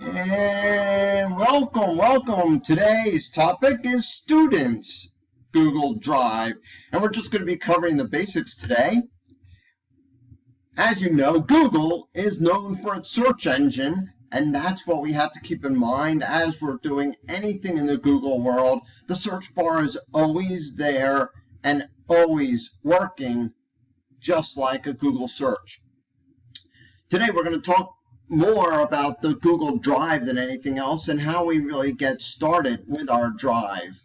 And welcome. Today's topic is students Google Drive, and we're just going to be covering the basics today. As you know, Google is known for its search engine, and that's what we have to keep in mind as we're doing anything in the Google world. The search bar is always there and always working just like a Google search. Today we're going to talk more about the Google Drive than anything else and how we really get started with our drive.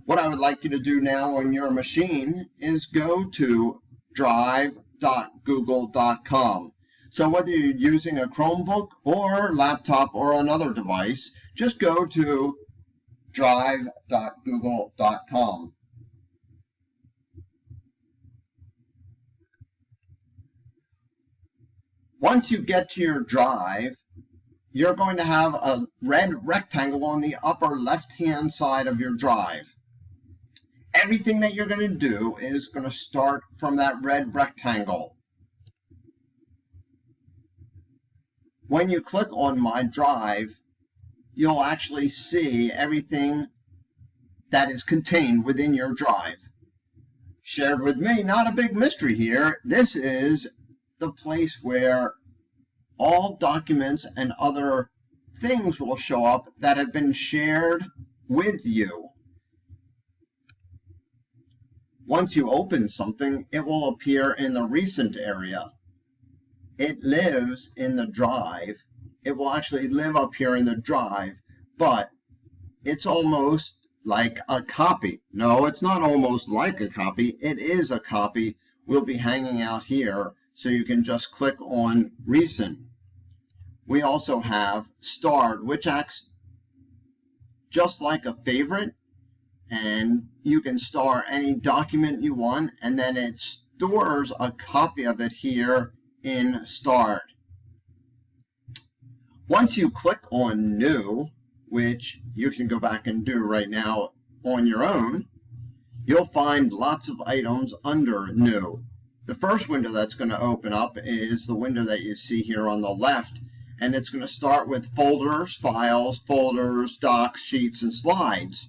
What I would like you to do now on your machine is go to drive.google.com. So whether you're using a Chromebook or laptop or another device, just go to drive.google.com. Once you get to your drive, you're going to have a red rectangle on the upper left-hand side of your drive. Everything that you're going to do is going to start from that red rectangle. When you click on My Drive, you'll actually see everything that is contained within your drive. Shared with me, not a big mystery here. This is the place where all documents and other things will show up that have been shared with you. Once you open something, it will appear in the recent area. It lives in the drive. It will actually live up here in the drive, but it's almost like a copy. No, it's not almost like a copy. It is a copy. Will be hanging out here. So you can just click on Recent. We also have Starred, which acts just like a favorite, and you can star any document you want, and then it stores a copy of it here in Starred. Once you click on New, which you can go back and do right now on your own, you'll find lots of items under New. The first window that's going to open up is the window that you see here on the left, and it's going to start with folders, files, folders, docs, sheets, and slides.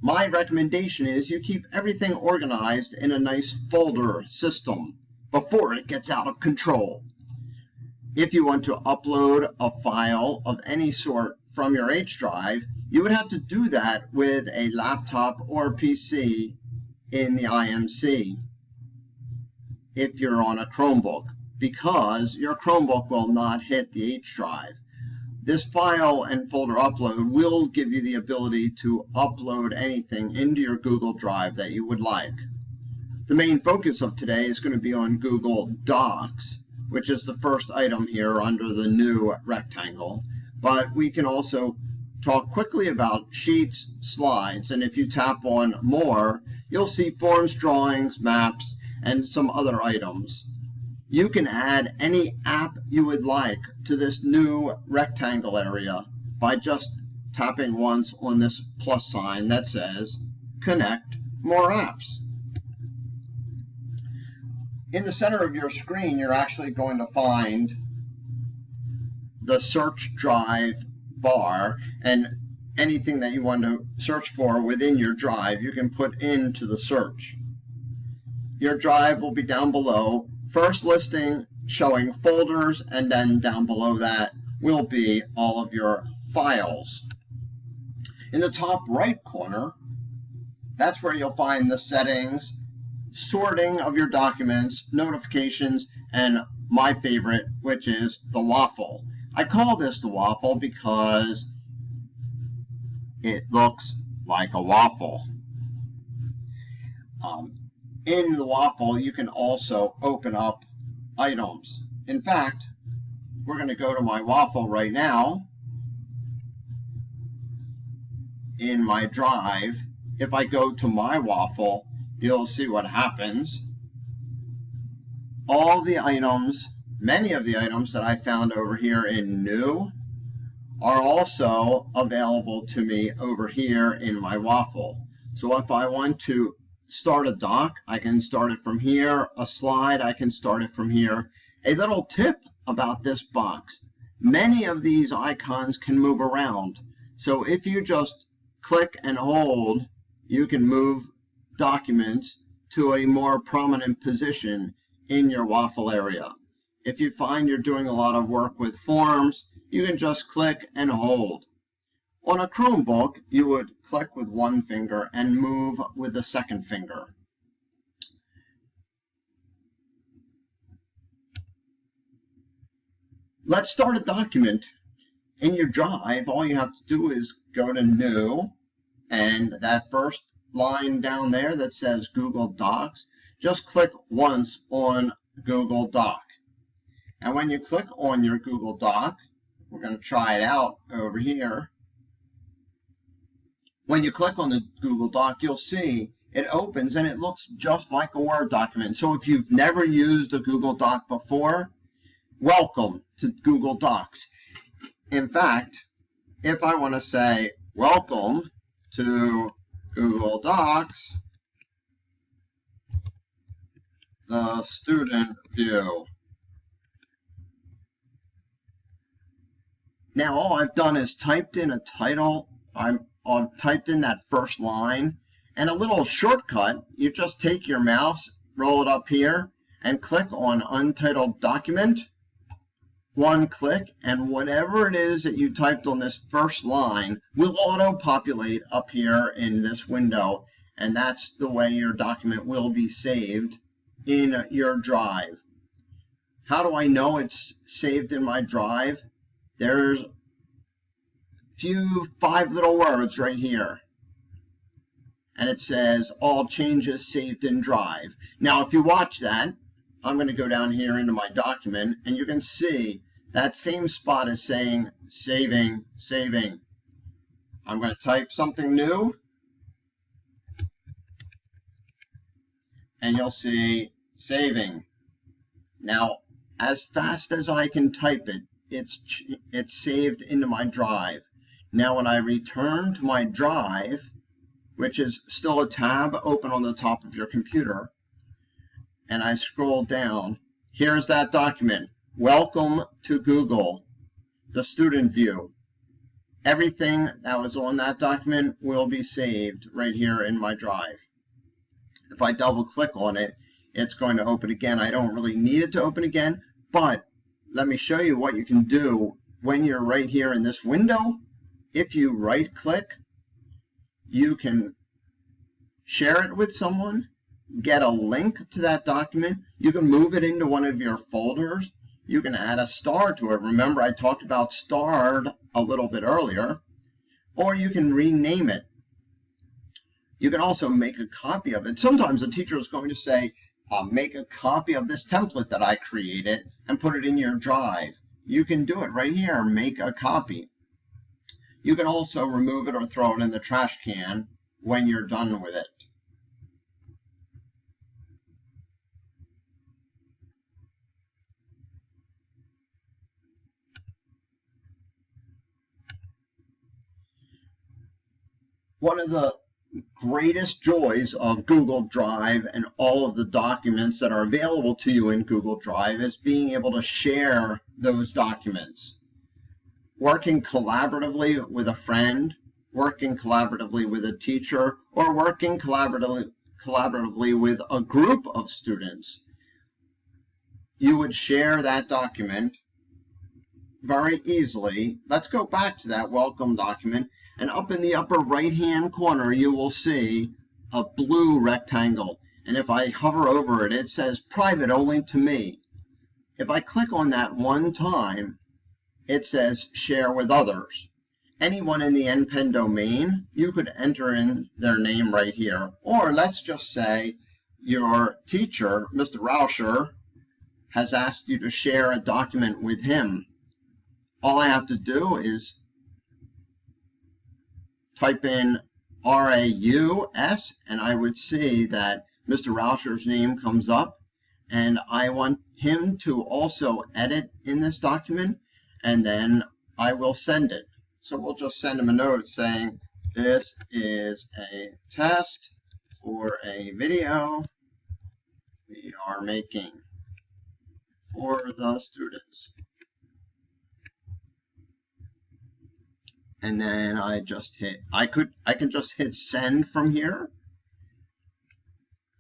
My recommendation is you keep everything organized in a nice folder system before it gets out of control. If you want to upload a file of any sort from your H drive, you would have to do that with a laptop or PC in the IMC. If you're on a Chromebook, because your Chromebook will not hit the H drive. This file and folder upload will give you the ability to upload anything into your Google Drive that you would like. The main focus of today is going to be on Google Docs, which is the first item here under the new rectangle, but we can also talk quickly about sheets, slides, and if you tap on More, you'll see forms, drawings, maps, and some other items. You can add any app you would like to this new rectangle area by just tapping once on this plus sign that says Connect More Apps. In the center of your screen, you're actually going to find the search drive bar, and anything that you want to search for within your drive you can put into the search. Your drive will be down below, first listing showing folders, and then down below that will be all of your files. In the top right corner, that's where you'll find the settings, sorting of your documents, notifications, and my favorite, which is the waffle. I call this the waffle because it looks like a waffle. In the waffle, you can also open up items. In fact, we're going to go to my waffle right now. In my drive, if I go to my waffle, you'll see what happens. All the items, many of the items that I found over here in New are also available to me over here in my waffle. So if I want to start a doc, I can start it from here. A slide, I can start it from here. A little tip about this box. Many of these icons can move around. So if you just click and hold, you can move documents to a more prominent position in your waffle area. If you find you're doing a lot of work with forms, you can just click and hold. On a Chromebook, you would click with one finger and move with the second finger. Let's start a document. In your Drive, all you have to do is go to New, and that first line down there that says Google Docs, just click once on Google Doc. And when you click on your Google Doc, we're going to try it out over here. When you click on the Google Doc, you'll see it opens and it looks just like a Word document. So if you've never used a Google Doc before, welcome to Google Docs. In fact, if I want to say welcome to Google Docs, the student view. Now all I've done is typed in a title. I've typed in that first line, and a little shortcut. You just take your mouse, roll it up here, and click on Untitled Document. One click, and whatever it is that you typed on this first line will auto-populate up here in this window, and that's the way your document will be saved in your Drive. How do I know it's saved in my Drive? There's five little words right here, and it says all changes saved in Drive. Now if you watch that, I'm going to go down here into my document, and you can see that same spot is saying saving, saving. I'm going to type something new, and you'll see saving. Now as fast as I can type it, it's saved into my Drive. Now when I return to my Drive, which is still a tab open on the top of your computer, and I scroll down, here's that document. Welcome to Google, the student view. Everything that was on that document will be saved right here in my Drive. If I double click on it, it's going to open again. I don't really need it to open again, but let me show you what you can do when you're right here in this window. If you right click, you can share it with someone, get a link to that document. You can move it into one of your folders. You can add a star to it. Remember, I talked about starred a little bit earlier. Or you can rename it. You can also make a copy of it. Sometimes a teacher is going to say, make a copy of this template that I created and put it in your Drive. You can do it right here, make a copy. You can also remove it or throw it in the trash can when you're done with it. One of the greatest joys of Google Drive and all of the documents that are available to you in Google Drive is being able to share those documents. Working collaboratively with a friend, working collaboratively with a teacher, or working collaboratively with a group of students. You would share that document very easily. Let's go back to that welcome document. And up in the upper right-hand corner, you will see a blue rectangle. And if I hover over it, it says private only to me. If I click on that one time, it says share with others. Anyone in the NPEN domain, you could enter in their name right here. Or let's just say your teacher, Mr. Rauscher, has asked you to share a document with him. All I have to do is type in RAUS, and I would see that Mr. Rauscher's name comes up, and I want him to also edit in this document, and then I will send it. So we'll just send him a note saying, this is a test for a video we are making for the students. and then I can just hit send from here.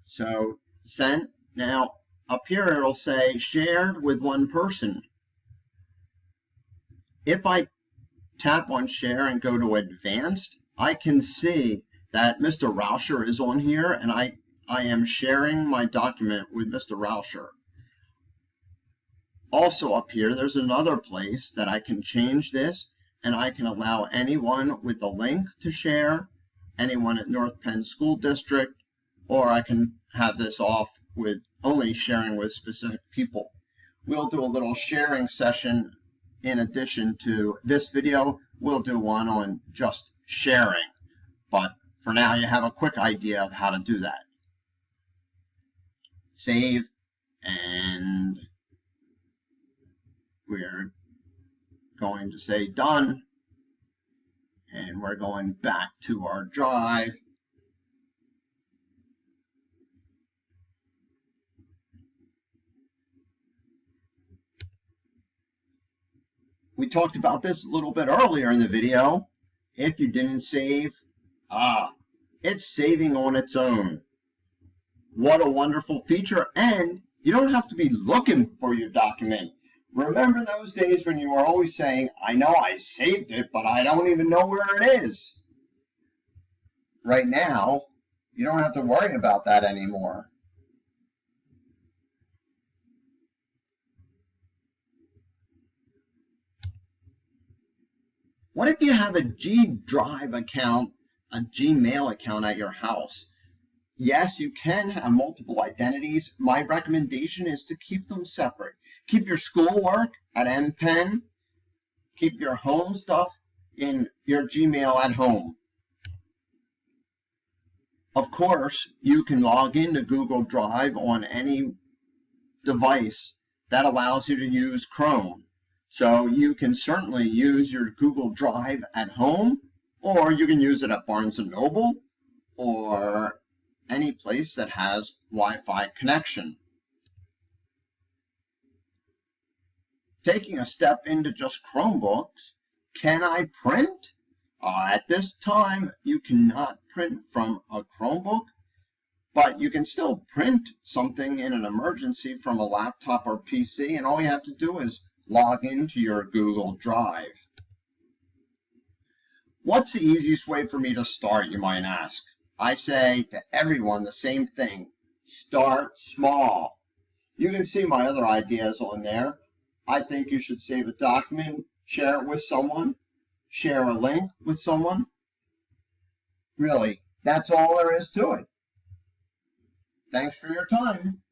So send. Now up here it'll say shared with one person. If I tap on share and go to advanced, I can see that Mr. Rauscher is on here, and I am sharing my document with Mr. Rauscher. Also up here, there's another place that I can change this, and I can allow anyone with the link to share, anyone at North Penn School District, or I can have this off with only sharing with specific people. We'll do a little sharing session in addition to this video. We'll do one on just sharing, but for now you have a quick idea of how to do that. Save, and we're going to say done, and we're going back to our drive. We talked about this a little bit earlier in the video. If you didn't save, it's saving on its own. What a wonderful feature, and you don't have to be looking for your document. Remember those days when you were always saying, I know I saved it, but I don't even know where it is. Right now, you don't have to worry about that anymore. What if you have a G Drive account, a Gmail account at your house? Yes, you can have multiple identities. My recommendation is to keep them separate. Keep your schoolwork at NPenn. Keep your home stuff in your Gmail at home. Of course, you can log into Google Drive on any device that allows you to use Chrome. So you can certainly use your Google Drive at home, or you can use it at Barnes & Noble, or any place that has Wi-Fi connection. Taking a step into just Chromebooks, can I print? At this time, you cannot print from a Chromebook, but you can still print something in an emergency from a laptop or PC, and all you have to do is log into your Google Drive. What's the easiest way for me to start, you might ask? I say to everyone the same thing. Start small. You can see my other ideas on there. I think you should save a document, share it with someone, share a link with someone. Really, that's all there is to it. Thanks for your time.